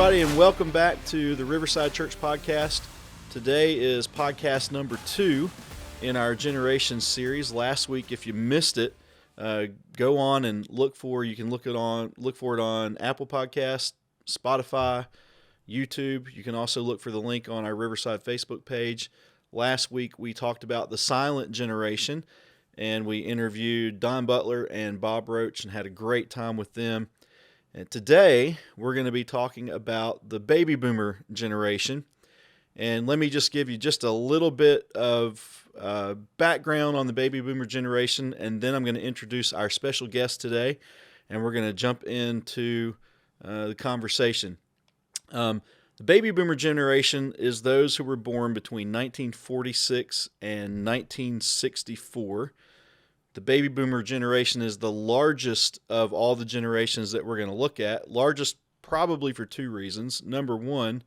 everybody, and welcome back to the Riverside Church Podcast. Today is podcast number 2 in our Generations series. Last week, if you missed it, go on and you can look for it on Apple Podcast, Spotify, YouTube. You can also look for the link on our Riverside Facebook page. Last week, we talked about the silent generation, and we interviewed Don Butler and Bob Roach and had a great time with them. And today, we're going to be talking about the baby boomer generation. And let me just give you just a little bit of background on the baby boomer generation, and then I'm going to introduce our special guest today, and we're going to jump into the conversation. The baby boomer generation is those who were born between 1946 and 1964. The baby boomer generation is the largest of all the generations that we're going to look at. Largest probably for 2 reasons. Number one,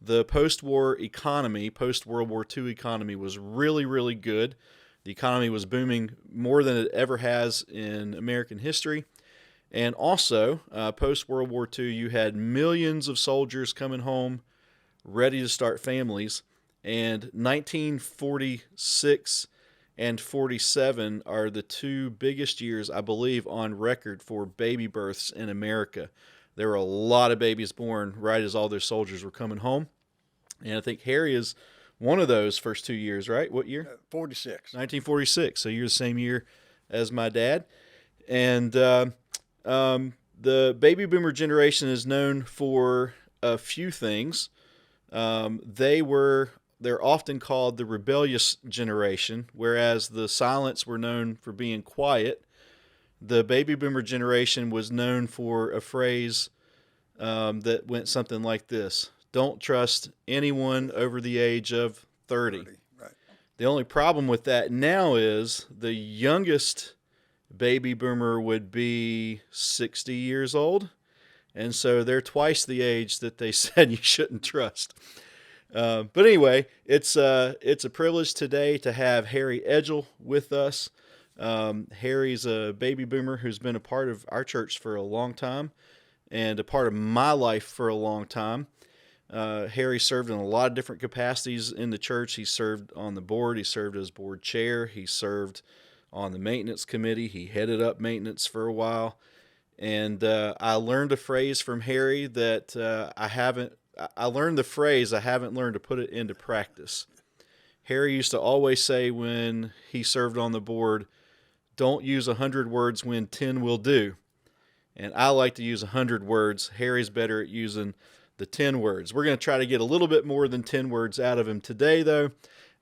the post-war economy, post-World War II economy was really, really good. The economy was booming more than it ever has in American history. And also, post-World War II, you had millions of soldiers coming home ready to start families. And 1946 and 47 are the 2 biggest years, I believe, on record for baby births in America. There were a lot of babies born right as all their soldiers were coming home. And I think Harry is one of those first 2 years, right? What year? 46. 1946. So you're the same year as my dad. And the baby boomer generation is known for a few things. They're often called the rebellious generation, whereas the silents were known for being quiet. The baby boomer generation was known for a phrase that went something like this: don't trust anyone over the age of 30. Right. The only problem with that now is the youngest baby boomer would be 60 years old, and so they're twice the age that they said you shouldn't trust. But anyway, it's a privilege today to have Harry Edgel with us. Harry's a baby boomer who's been a part of our church for a long time and a part of my life for a long time. Harry served in a lot of different capacities in the church. He served on the board. He served as board chair. He served on the maintenance committee. He headed up maintenance for a while. And I learned a phrase from Harry that I learned the phrase, I haven't learned to put it into practice. Harry used to always say when he served on the board, don't use 100 words when 10 will do. And I like to use 100 words. Harry's better at using the 10 words. We're going to try to get a little bit more than 10 words out of him today, though,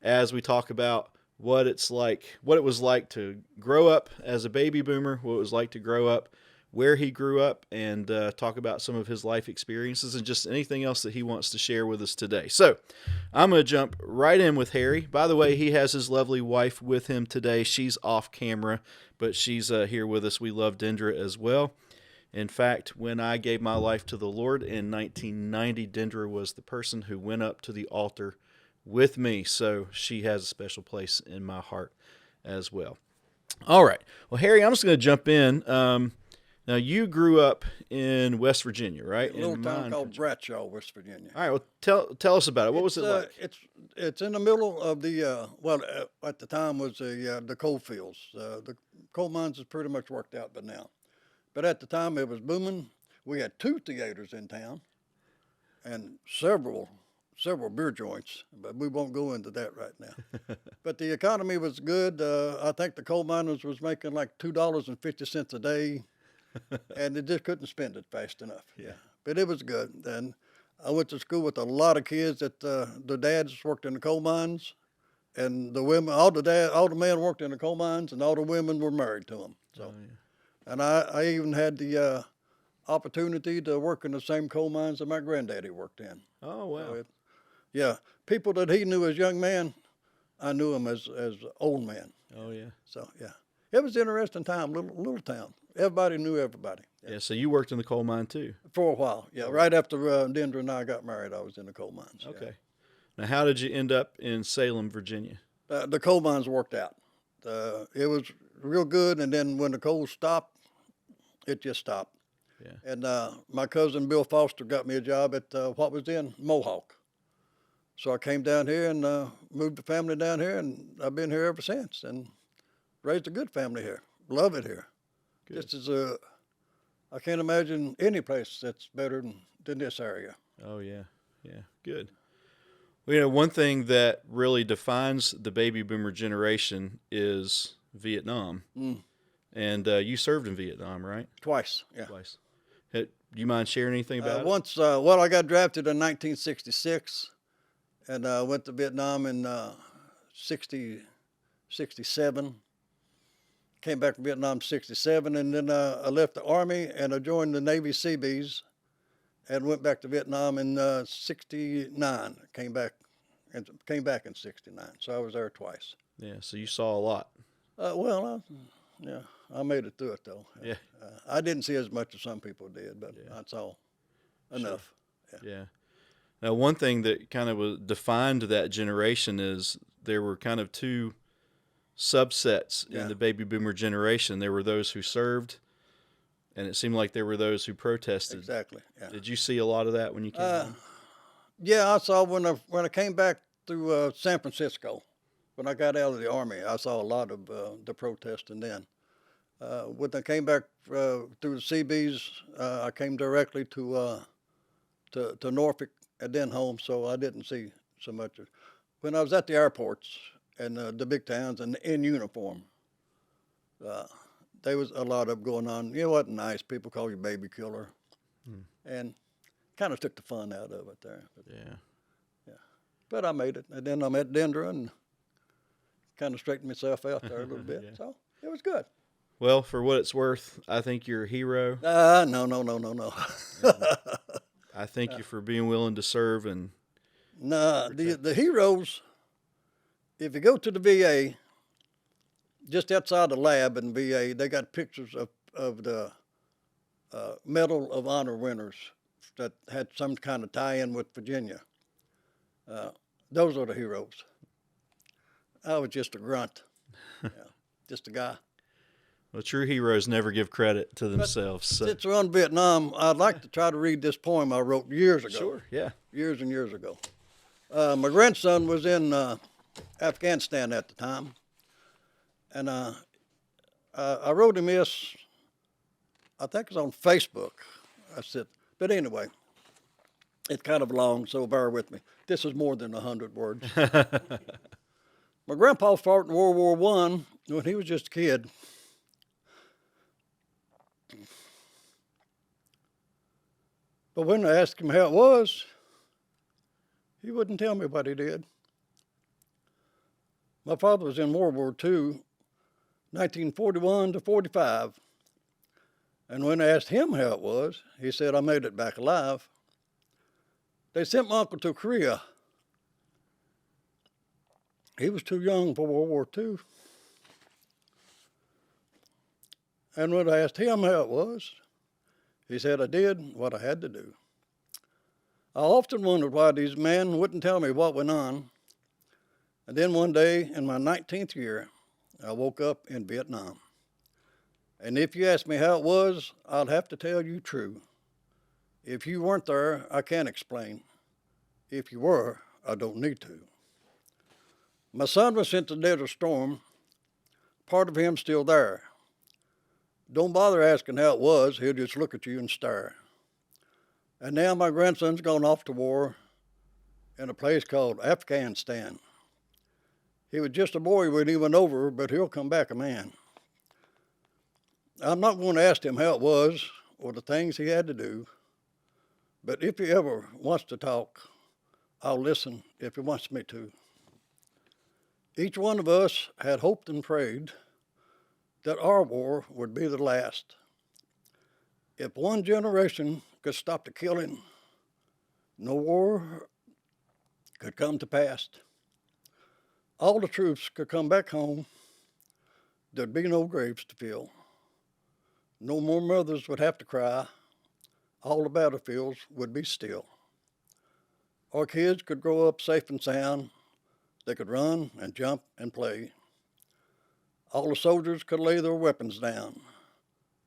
as we talk about what it was like to grow up as a baby boomer, what it was like to grow up where he grew up, and talk about some of his life experiences and just anything else that he wants to share with us today. So I'm going to jump right in with Harry. By the way, he has his lovely wife with him today. She's off camera, but she's here with us. We love Dendra as well. In fact, when I gave my life to the Lord in 1990, Dendra was the person who went up to the altar with me, so she has a special place in my heart as well. All right. Well, Harry, I'm just going to jump in. Now, you grew up in West Virginia, right? A little town called Bradshaw, West Virginia. All right, well, tell us about it. What was it like? It's in the middle of the, at the time was the coal fields. The coal mines is pretty much worked out by now. But at the time, it was booming. We had 2 theaters in town and several beer joints, but we won't go into that right now. But the economy was good. I think the coal miners was making like $2.50 a day. And they just couldn't spend it fast enough. Yeah. But it was good. And I went to school with a lot of kids that the dads worked in the coal mines, and the women, all the men worked in the coal mines, and all the women were married to them. So, and I even had the opportunity to work in the same coal mines that my granddaddy worked in. Oh, wow. So people that he knew as young man, I knew him as old man. Oh, yeah. So, yeah. It was an interesting time, little town. Everybody knew everybody. Yeah, so you worked in the coal mine too? For a while, yeah. Right after Dendra and I got married, I was in the coal mines. Okay. Yeah. Now, how did you end up in Salem, Virginia? The coal mines worked out. It was real good, and then when the coal stopped, it just stopped. Yeah. And my cousin Bill Foster got me a job at what was then Mohawk. So I came down here and moved the family down here, and I've been here ever since and raised a good family here. Love it here. Good. This is I can't imagine any place that's better than this area. Oh, yeah. Yeah. Good. Well, one thing that really defines the baby boomer generation is Vietnam. Mm. And you served in Vietnam, right? Twice, yeah. Twice. Do you mind sharing anything about it? Once, well, I got drafted in 1966, and went to Vietnam in 67. Came back from Vietnam in 67, and then I left the Army, and I joined the Navy Seabees, and went back to Vietnam in 69. Came back in 69, so I was there twice. Yeah, so you saw a lot. Yeah, I made it through it, though. Yeah. I didn't see as much as some people did, but Yeah. that's all enough. Yeah. Now, one thing that kind of defined that generation is there were kind of two subsets in the baby boomer generation. There were those who served, and it seemed like there were those who protested. Exactly, yeah. Did you see a lot of that when you came home? Yeah, I saw when I came back through San Francisco. When I got out of the Army, I saw a lot of the protesting then. When I came back through the Seabees, I came directly to Norfolk and then home, so I didn't see so much. When I was at the airports and the big towns and in uniform, there was a lot of going on. It wasn't nice. People call you baby killer, and kind of took the fun out of it there. But, Yeah. but I made it, and then I met Dendra and kind of straightened myself out there a little bit. Yeah. So it was good. Well, for what it's worth, I think you're a hero. No. I thank you for being willing to serve. And Nah, the heroes, if you go to the VA, just outside the lab in VA, they got pictures of the Medal of Honor winners that had some kind of tie-in with Virginia. Those are the heroes. I was just a grunt, just a guy. well, true heroes never give credit to themselves. So. Since we're on Vietnam, I'd like to try to read this poem I wrote years ago. Sure, yeah. Years and years ago. My grandson was in Afghanistan at the time, and I wrote him this, I think it was on Facebook. I said, but anyway, it's kind of long, so bear with me. This is more than 100 words. My grandpa fought in World War I when he was just a kid. But when I asked him how it was, he wouldn't tell me what he did. My father was in World War II, 1941 to 45. And when I asked him how it was, he said, I made it back alive. They sent my uncle to Korea. He was too young for World War II. And when I asked him how it was, he said, I did what I had to do. I often wondered why these men wouldn't tell me what went on. And then one day in my 19th year, I woke up in Vietnam. And if you ask me how it was, I'll have to tell you true. If you weren't there, I can't explain. If you were, I don't need to. My son was sent to Desert Storm. Part of him still there. Don't bother asking how it was. He'll just look at you and stare. And now my grandson's gone off to war in a place called Afghanistan. He was just a boy when he went over, but he'll come back a man. I'm not going to ask him how it was or the things he had to do, but if he ever wants to talk, I'll listen if he wants me to. Each one of us had hoped and prayed that our war would be the last. If one generation could stop the killing, no war could come to pass. All the troops could come back home. There'd be no graves to fill. No more mothers would have to cry. All the battlefields would be still. Our kids could grow up safe and sound. They could run and jump and play. All the soldiers could lay their weapons down,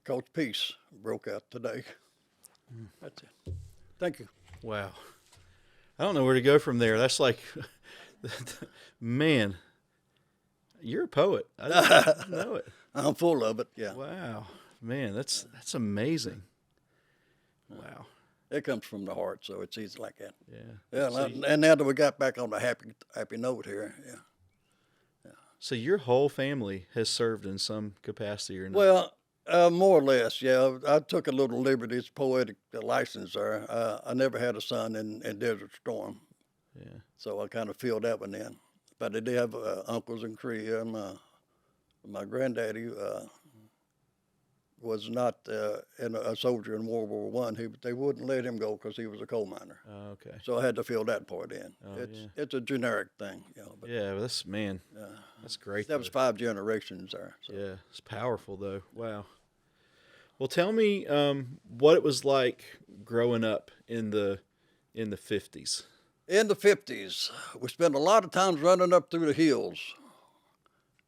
'cause peace broke out today. That's it. Thank you. Wow. I don't know where to go from there. That's like, man, you're a poet. I didn't know it. I'm full of it. Yeah. Wow, man, that's amazing. Wow. It comes from the heart, so it's easy like that. Yeah. Yeah. So, And now that we got back on the happy note here. Yeah. so your whole family has served in some capacity or not? Well, more or less, yeah. I took a little liberty. It's poetic license there. I never had a son in Desert Storm, Yeah. so I kind of filled that one in. But I did have uncles in Korea, and my granddaddy was not a soldier in World War One. They wouldn't let him go because he was a coal miner. Oh, okay. So I had to fill that part in. Oh, It's a generic thing, But, Yeah, that's that's great. That was 5 generations there. So. Yeah, it's powerful though. Wow. Well, tell me what it was like growing up in the 50s. In the 50s, we spent a lot of times running up through the hills,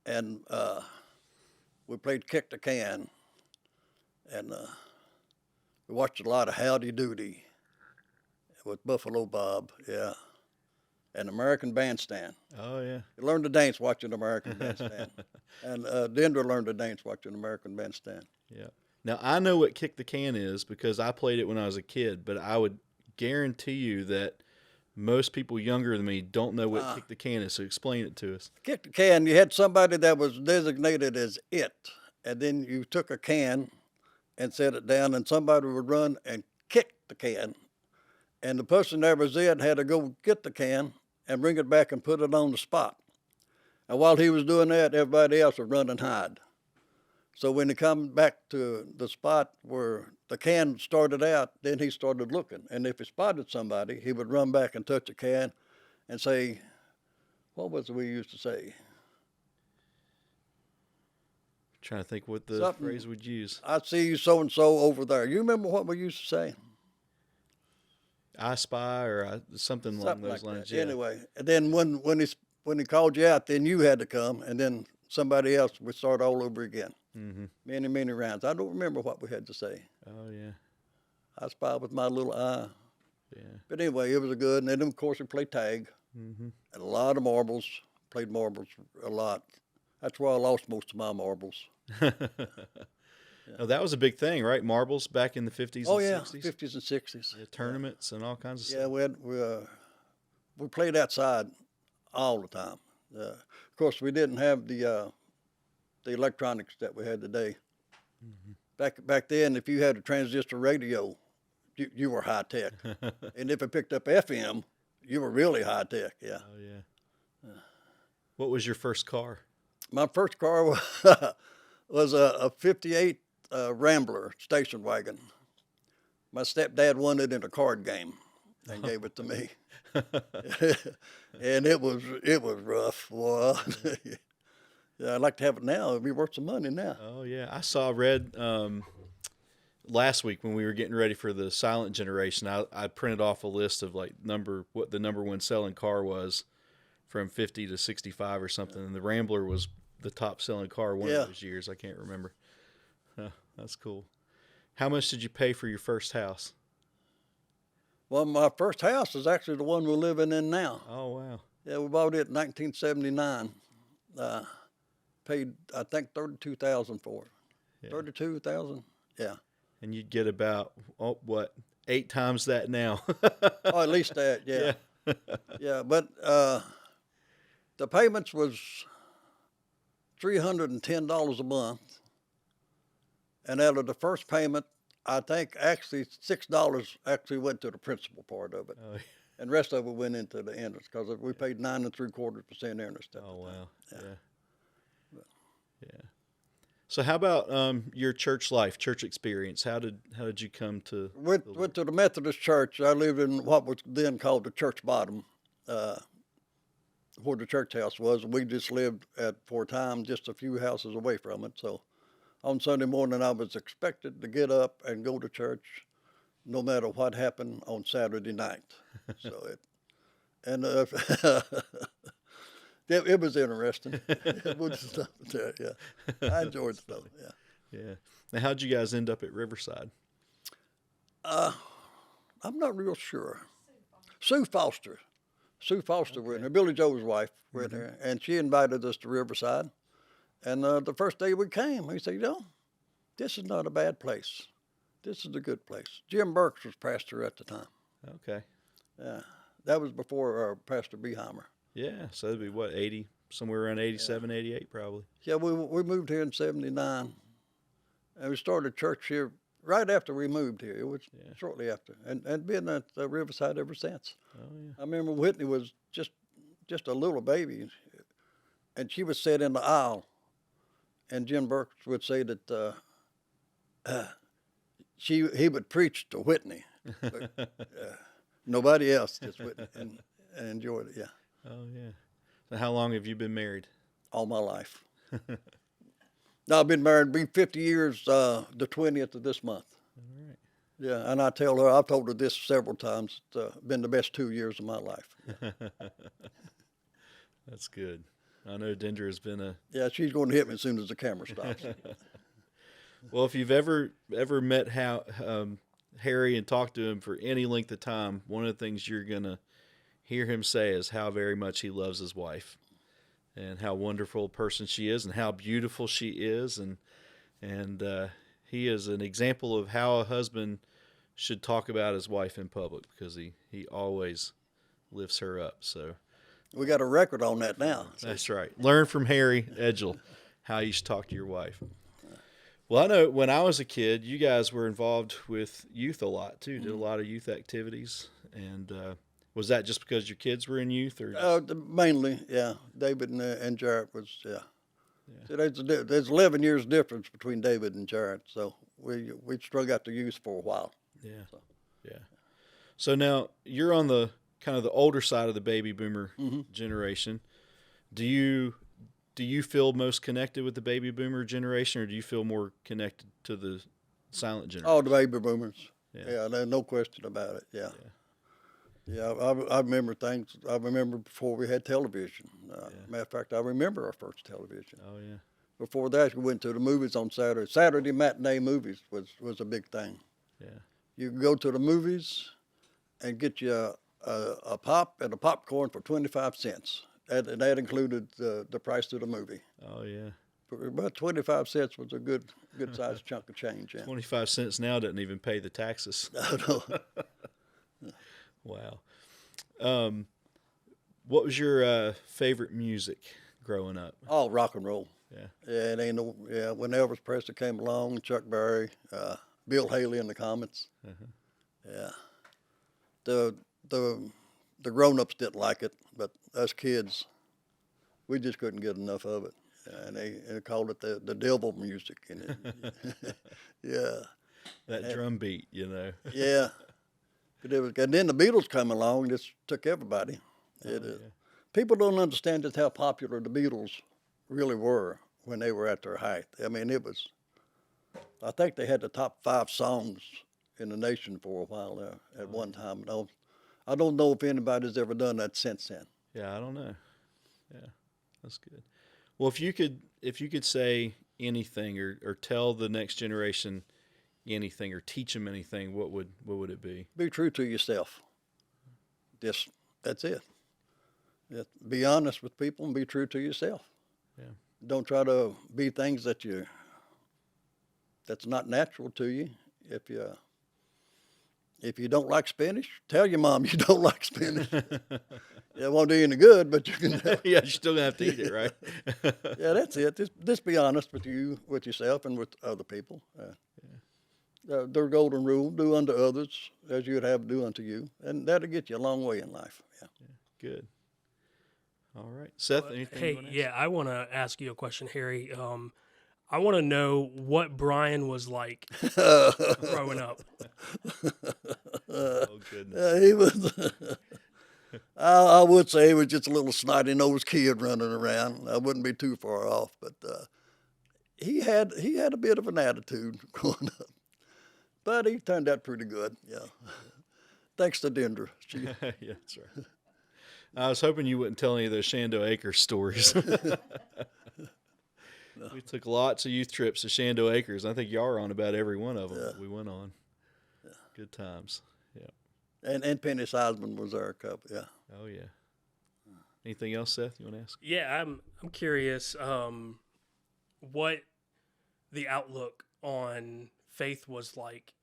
and we played kick the can, and we watched a lot of Howdy Doody with Buffalo Bob, yeah, and American Bandstand. Oh yeah. You learned to dance watching American Bandstand, and Dendra learned to dance watching American Bandstand. Yeah. Now I know what kick the can is because I played it when I was a kid, but I would guarantee you that most people younger than me don't know what kick the can is. So explain it to us. Kick the can, you had somebody that was designated as it, and then you took a can and set it down, and somebody would run and kick the can, and the person that was it had to go get the can and bring it back and put it on the spot. And while he was doing that, everybody else would run and hide. So when he come back to the spot where the can started out, then he started looking. And if he spotted somebody, he would run back and touch the can and say, what was it we used to say? Trying to think what the phrase would use. I see you so-and-so over there. You remember what we used to say? I spy or something along those like lines. that. Yeah. Anyway, and then when he called you out, then you had to come, and then somebody else would start all over again. Mm-hmm. Many rounds. I don't remember what we had to say. Oh yeah. I spy with my little eye. Yeah. But anyway, it was a good. And then of course we played tag, Mm-hmm. and a lot of marbles. Played marbles a lot. That's where I lost most of my marbles. Oh, that was a big thing, right? Marbles back in the 50s Oh and yeah, 60s. 50s and 60s. Yeah, tournaments and all kinds of Yeah, stuff. we played outside all the time. Of course, we didn't have the electronics that we had today. Mm-hmm. Back then, if you had a transistor radio, you were high tech, and if it picked up FM, you were really high tech. Yeah. Oh yeah. What was your first car? My first car was a '58 Rambler station wagon. My stepdad won it in a card game and gave it to me. And it was rough. Well, yeah, I'd like to have it now. It'd be worth some money now. Oh yeah, I saw Red last week when we were getting ready for the Silent Generation. I printed off a list of like what the number one selling car was from 50 to 65 or something, and the Rambler was the top selling car one of those years. I can't remember. That's cool. How much did you pay for your first house? Well, my first house is actually the one we're living in now. Oh wow. Yeah, we bought it in 1979. Paid I think $32,000 for it. Yeah. 32,000. Yeah. And you'd get about 8 times that now. Oh, at least that. Yeah. Yeah, but the payments was $310 a month, and out of the first payment, I think actually $6 actually went to the principal part of it, and the rest of it went into the interest because we paid 9 3/4% interest. Oh wow. Yeah. So how about your church life, church experience? How did you come to? Went to the Methodist church. I lived in what was then called the church bottom, where the church house was. We just lived for a time just a few houses away from it. So on Sunday morning, I was expected to get up and go to church, no matter what happened on Saturday night. So it was interesting. It was stuff there, yeah. I enjoyed stuff. Yeah. Yeah. Now, how'd you guys end up at Riverside? I'm not real sure. Sue Foster. Sue Foster went there. Billy Joe's wife went there, and she invited us to Riverside. And the first day we came, he said, you know, this is not a bad place. This is a good place. Jim Burks was pastor at the time. Okay. Yeah, that was before Pastor Beheimer. Yeah, so that'd be what, 80, somewhere around 87, 88 probably. Yeah, we moved here in 79, and we started church here right after we moved here. It was shortly after, and been at Riverside ever since. Oh, yeah. I remember Whitney was just a little baby, and she would sit in the aisle, and Jim Burks would say that he would preach to Whitney, but, nobody else, just Whitney, and enjoyed it. Yeah. Oh, yeah. So how long have you been married? All my life. Now, I've been married, be 50 years the 20th of this month. All right. Yeah, and I've told her this several times. It's been the best 2 years of my life. That's good. I know Dendra has been a... Yeah, she's going to hit me as soon as the camera stops. Well, if you've ever met Harry and talked to him for any length of time, one of the things you're going to hear him say is how very much he loves his wife and how wonderful a person she is and how beautiful she is. And he is an example of how a husband should talk about his wife in public because he always lifts her up. So we got a record on that now. That's right. Learn from Harry Edgel how you should talk to your wife. Well, I know when I was a kid, you guys were involved with youth a lot too. Did a lot of youth activities, and was that just because your kids were in youth, or mainly? Yeah, David and Jarrett was. Yeah. See, there's 11 years difference between David and Jarrett, so we strung out the youth for a while. Yeah, yeah. So now you're on the kind of the older side of the baby boomer generation. Do you feel most connected with the baby boomer generation, or do you feel more connected to the silent generation? Oh, the baby boomers. Yeah, there's no question about it. Yeah. I remember things. I remember before we had television. Matter of fact, I remember our first television. Oh, yeah. Before that, we went to the movies on Saturday. Saturday matinee movies was a big thing. Yeah. You could go to the movies and get you a pop and a popcorn for 25 cents. That included the price of the movie. Oh, yeah. About 25 cents was a good sized chunk of change. Yeah. 25 cents now doesn't even pay the taxes. No. Wow. What was your favorite music growing up? Oh, rock and roll. Yeah. Yeah, it ain't no. Yeah, when Elvis Presley came along, Chuck Berry, Bill Haley in the Comets. Yeah. The grown-ups didn't like it, but us kids, we just couldn't get enough of it. And they called it the devil music. Yeah. That drum beat, you know. Yeah. But and then the Beatles come along, just took everybody. People don't understand just how popular the Beatles really were when they were at their height. I mean, I think they had the top 5 songs in the nation for a while there at one time. I don't know if anybody's ever done that since then. Yeah, I don't know. Yeah, that's good. Well, if you could say anything or tell the next generation anything or teach them anything, what would it be? Be true to yourself. That's it. Be honest with people and be true to yourself. Yeah. Don't try to be things that's not natural to you. If you don't like spinach, tell your mom you don't like spinach. It won't do you any good, but you can. Yeah, you're still gonna have to eat it, right? Yeah, that's it. Just be honest with yourself, and with other people. Their golden rule: do unto others as you would have do unto you, and that'll get you a long way in life. Yeah. Good. All right, Seth. Anything? Hey, yeah, I want to ask you a question, Harry. I want to know what Brian was like growing up. Oh goodness. He was. I would say he was just a little snotty-nosed kid running around. I wouldn't be too far off, but he had a bit of an attitude growing up. But he turned out pretty good, yeah. Thanks to Dendra. Yeah, that's right. I was hoping you wouldn't tell any of those Shenandoah Acres stories. We took lots of youth trips to Shenandoah Acres. I think y'all were on about every one of them we went on. Good times. Yeah. And Penny Seisman was there a couple. Yeah. Oh yeah. Anything else, Seth? You want to ask? Yeah, I'm curious what the outlook on faith was like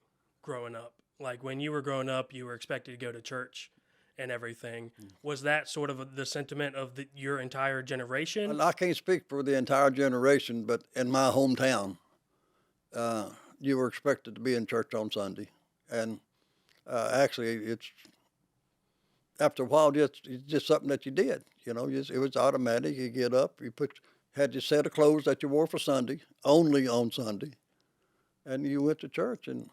growing up. Like when you were growing up, you were expected to go to church and everything. Was that sort of the sentiment of your entire generation? Well, I can't speak for the entire generation, but in my hometown, you were expected to be in church on Sunday, and actually, it's after a while, it's just something that you did. You know, it was automatic. You get up, had your set of clothes that you wore for Sunday, only on Sunday, and you went to church. And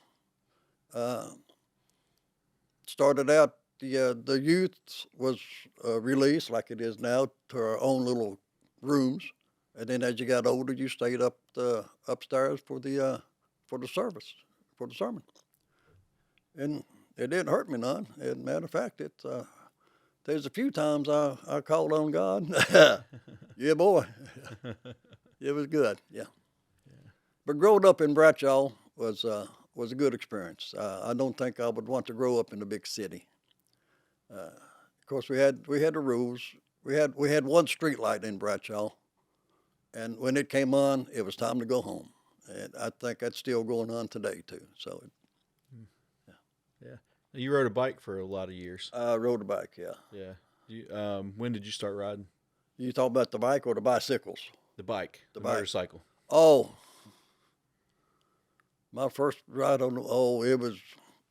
started out, the youth was released like it is now to our own little rooms, and then as you got older, you stayed upstairs for the service, for the sermon. And it didn't hurt me none. As a matter of fact, there's a few times I called on God. Yeah, boy. It was good, yeah. But growing up in Bradshaw was a good experience. I don't think I would want to grow up in a big city. Of course, we had the rules. We had one street light in Bradshaw, and when it came on, it was time to go home. And I think that's still going on today too. So, Yeah. You rode a bike for a lot of years. I rode a bike. Yeah. Yeah. When did you start riding? You talk about the bike or the bicycles? The bike. The bike. motorcycle. Oh, my first ride it was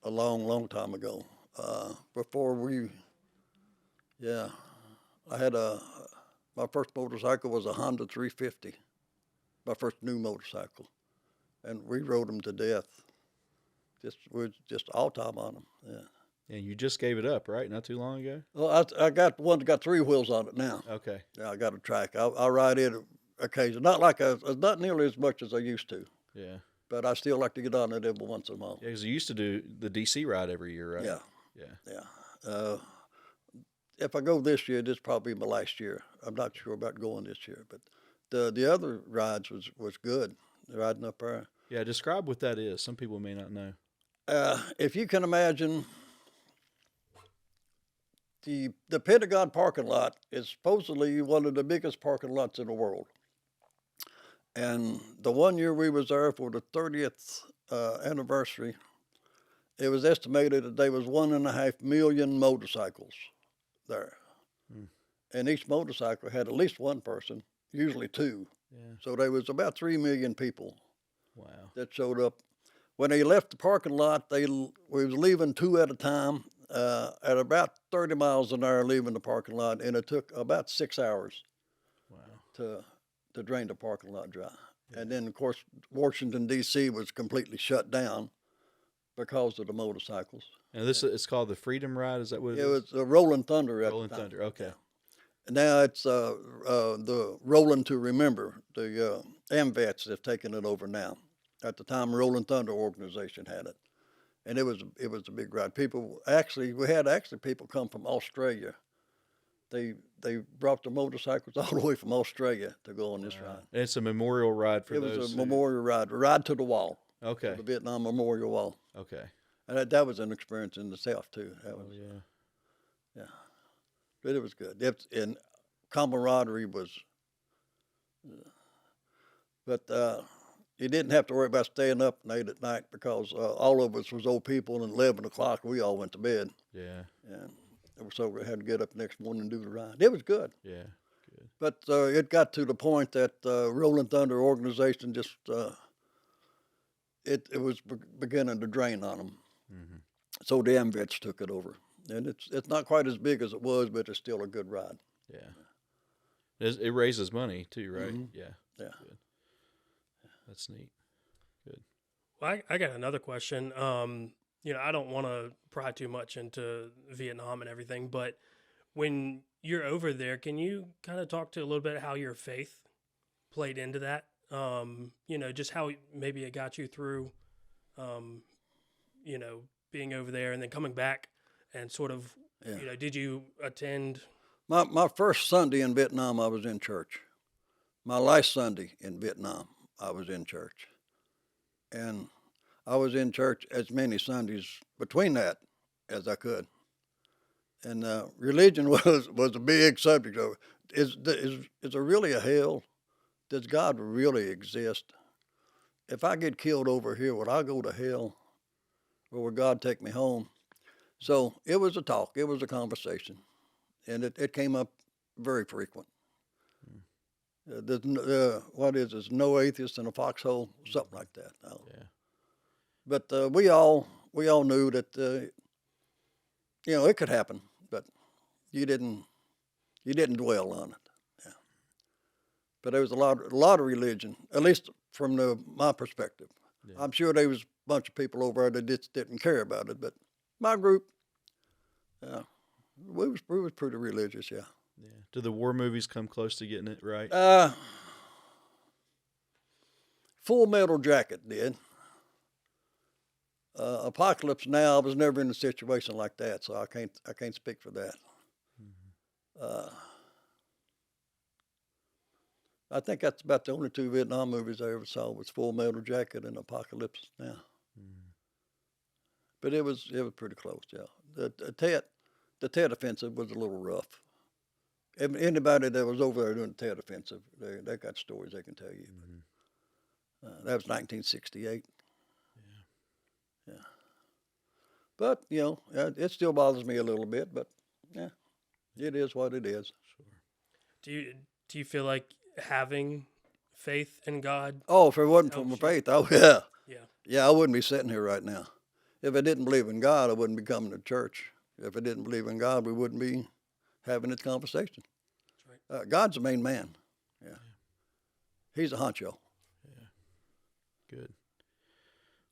a long, long time ago. I had my first motorcycle was a Honda 350, my first new motorcycle, and we rode them to death. We're just all time on them. Yeah. And you just gave it up, right? Not too long ago. Well, I got one that got 3 wheels on it now. Okay. Yeah, I got a track. I ride it occasionally, not nearly as much as I used to. Yeah. But I still like to get on it every once in a while. Yeah, because you used to do the DC ride every year, right? Yeah. Yeah. Yeah. If I go this year, this will probably be my last year. I'm not sure about going this year, but the other rides was good. Riding up there. Yeah. Describe what that is. Some people may not know. If you can imagine, the Pentagon parking lot is supposedly one of the biggest parking lots in the world. And the one year we was there for the 30th anniversary, it was estimated that there was 1.5 million motorcycles there. And each motorcycle had at least one person, usually two. Yeah. So there was about 3 million people. Wow. That showed up. When they left the parking lot, we was leaving 2 at a time at about 30 miles an hour leaving the parking lot, and it took about 6 hours. Wow. To drain the parking lot dry. Yeah. And then, of course, Washington, D.C. was completely shut down because of the motorcycles. And it's called the Freedom Ride, is that what it is? It was the Rolling Thunder at the time. Rolling Thunder, okay. Yeah. And now it's the Rolling to Remember. The AMVETS have taken it over now. At the time, Rolling Thunder organization had it. And it was a big ride. We had people come from Australia. They brought the motorcycles all the way from Australia to go on this ride. And it's a memorial ride for those. It was a memorial ride, a ride to the wall. Okay. To the Vietnam Memorial Wall. Okay. And that was an experience in itself too. Yeah. But it was good. And camaraderie was. But you didn't have to worry about staying up late at night because all of us was old people, and 11 o'clock we all went to bed. Yeah. And so we had to get up the next morning and do the ride. It was good. Yeah, good. But it got to the point that Rolling Thunder organization just, it was beginning to drain on them. Mm-hmm. So the AMVETS took it over. And it's not quite as big as it was, but it's still a good ride. Yeah. It raises money too, right? Mm-hmm. Yeah. Yeah. Good. That's neat. Good. Well, I got another question. I don't want to pry too much into Vietnam and everything, but when you're over there, can you kind of talk to a little bit how your faith played into that? Just how maybe it got you through, being over there and then coming back and sort of, did you attend? My first Sunday in Vietnam, I was in church. My last Sunday in Vietnam, I was in church. And I was in church as many Sundays between that as I could. And religion was a big subject of it. Is there really a hell? Does God really exist? If I get killed over here, would I go to hell? Or would God take me home? So it was a talk. It was a conversation. And it came up very frequent. There's no atheist in a foxhole, something like that. No. Yeah. But we all knew that it could happen, but you didn't dwell on it. Yeah. But there was a lot of religion, at least from my perspective. Yeah. I'm sure there was a bunch of people over there that just didn't care about it, but my group, we was pretty religious, yeah. Yeah. Do the war movies come close to getting it right? Full Metal Jacket did. Apocalypse Now, I was never in a situation like that, so I can't speak for that. Mm-hmm. I think that's about the only two Vietnam movies I ever saw was Full Metal Jacket and Apocalypse Now. Mm-hmm. But it was pretty close, yeah. The Tet Offensive was a little rough. Anybody that was over there doing the Tet Offensive, they got stories they can tell you. Mm-hmm. That was 1968. Yeah. But, it still bothers me a little bit, but, yeah, it is what it is. Sure. Do you feel like having faith in God? Oh, if it wasn't for my faith, yeah. Yeah. Yeah, I wouldn't be sitting here right now. If I didn't believe in God, I wouldn't be coming to church. If I didn't believe in God, we wouldn't be having this conversation. That's right. God's the main man. Yeah. He's a honcho. Yeah. Good.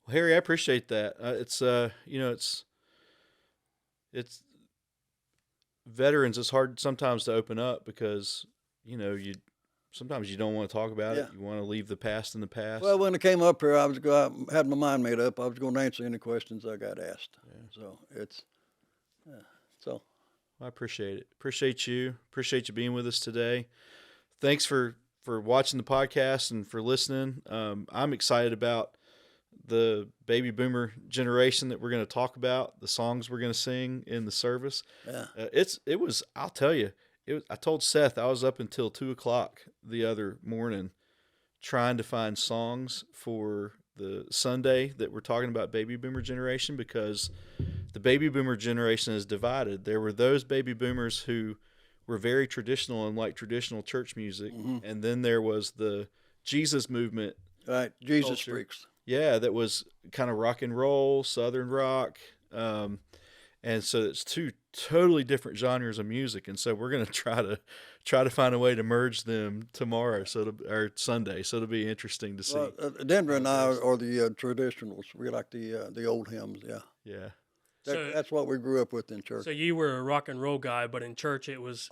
Well, Harry, I appreciate that. It's veterans. It's hard sometimes to open up because sometimes you don't want to talk about it. You want to leave the past in the past. Well, when I came up here, I had my mind made up. I was going to answer any questions I got asked. Yeah. So it's so. I appreciate it. Appreciate you being with us today. Thanks for watching the podcast and for listening. I'm excited about the baby boomer generation that we're going to talk about, the songs we're going to sing in the service. Yeah. I'll tell you, I told Seth I was up until 2:00 the other morning trying to find songs for the Sunday that we're talking about baby boomer generation, because the baby boomer generation is divided. There were those baby boomers who were very traditional and liked traditional church music. Mm-hmm. And then there was the Jesus movement. Right. Jesus freaks. Yeah. That was kind of rock and roll, Southern rock. And so it's two totally different genres of music. And so we're going to try to find a way to merge them tomorrow, or Sunday. So it'll be interesting to see. Well, Denver and I are the traditionals. We like the old hymns. Yeah. Yeah. That's what we grew up with in church. So you were a rock and roll guy, but in church it was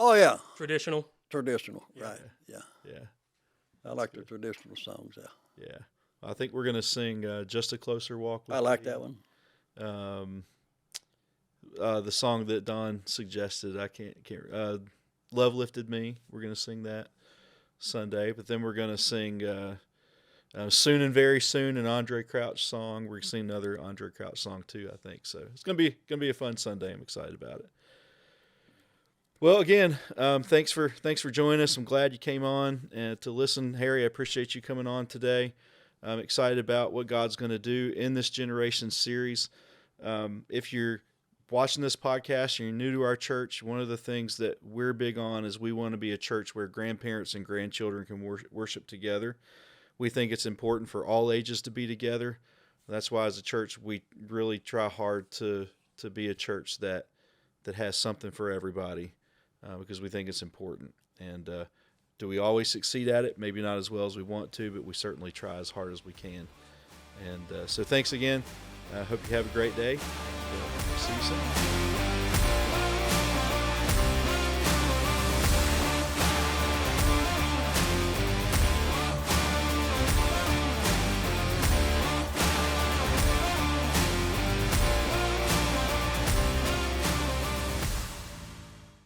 traditional? Traditional, yeah. Right. Yeah. Yeah. I like the traditional songs, yeah. Yeah. I think we're going to sing Just a Closer Walk with I like You. that one. The song that Don suggested, I can't Love Lifted Me. We're going to sing that Sunday, but then we're going to sing Soon and Very Soon, an Andre Crouch song. We're going to sing another Andre Crouch song too, I think. So it's going to be a fun Sunday. I'm excited about it. Well, again, thanks for joining us. I'm glad you came on to listen. Harry, I appreciate you coming on today. I'm excited about what God's going to do in this generation series. If you're watching this podcast and you're new to our church, one of the things that we're big on is we want to be a church where grandparents and grandchildren can worship together. We think it's important for all ages to be together. That's why as a church, we really try hard to be a church that has something for everybody, because we think it's important. And do we always succeed at it? Maybe not as well as we want to, but we certainly try as hard as we can. And so thanks again. I hope you have a great day. See you soon.